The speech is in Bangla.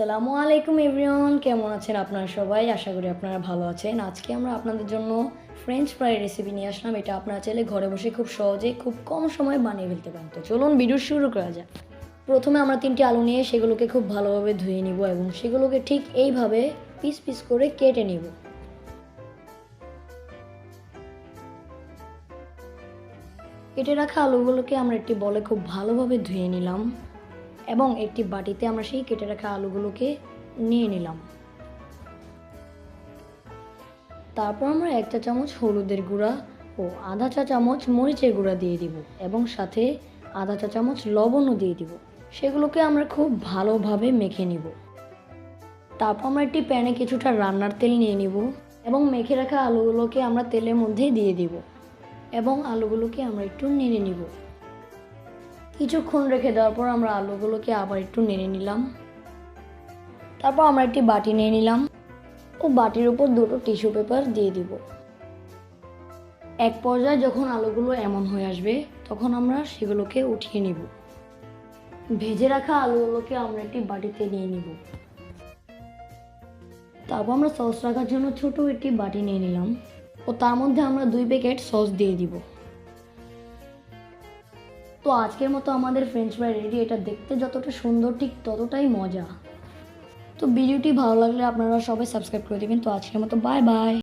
আসসালামু আলাইকুম এভরিওয়ান, কেমন আছেন আপনারা সবাই? আশা করি আপনারা ভালো আছেন। আজকে আমরা আপনাদের জন্য ফ্রেঞ্চ ফ্রাই রেসিপি নিয়ে আসলাম। এটা আপনারা চাইলে ঘরে বসে খুব সহজে খুব কম সময়ে বানিয়ে ফেলতে পারেন। তো চলুন ভিডিও শুরু করা যাক। প্রথমে আমরা 3টি আলু নিয়ে সেগুলোকে খুব ভালোভাবে ধুয়ে নিব এবং সেগুলোকে ঠিক এইভাবে পিস পিস করে কেটে নিব। কেটে রাখা আলুগুলোকে আমরা একটি বলে খুব ভালোভাবে ধুয়ে নিলাম এবং একটি বাটিতে আমরা সেই কেটে রাখা আলুগুলোকে নিয়ে নিলাম। তারপর আমরা 1 চা চামচ হলুদের গুঁড়া ও আধা চা চামচ মরিচের গুঁড়া দিয়ে দিব এবং সাথে আধা চা চামচ লবণও দিয়ে দিব। সেগুলোকে আমরা খুব ভালোভাবে মেখে নিব। তারপর আমরা একটি প্যানে কিছুটা রান্নার তেল নিয়ে নিব এবং মেখে রাখা আলুগুলোকে আমরা তেলের মধ্যে দিয়ে দিব এবং আলুগুলোকে আমরা একটু নেড়ে নিব। কিছুক্ষণ রেখে দেওয়ার পর আমরা আলুগুলোকে আবার একটু নেড়ে নিলাম। তারপর আমরা একটি বাটি নিয়ে নিলাম ও বাটির উপর 2টো টিস্যু পেপার দিয়ে দিব। এক পর্যায়ে যখন আলুগুলো এমন হয়ে আসবে তখন আমরা সেগুলোকে উঠিয়ে নিব। ভেজে রাখা আলুগুলোকে আমরা একটি বাটিতে নিয়ে নিব। তারপর আমরা সস রাখার জন্য ছোট একটি বাটি নিয়ে নিলাম ও তার মধ্যে আমরা 2 প্যাকেট সস দিয়ে দিব। তো আজকের মতো আমাদের ফ্রেঞ্চ ফ্রাই রেডি। এটা দেখতে যতটা সুন্দর ঠিক ততটাই মজা। তো ভিডিওটি ভালো লাগলে আপনারা সবাই সাবস্ক্রাইব করে দেবেন। তো আজকের মতো বাই বাই।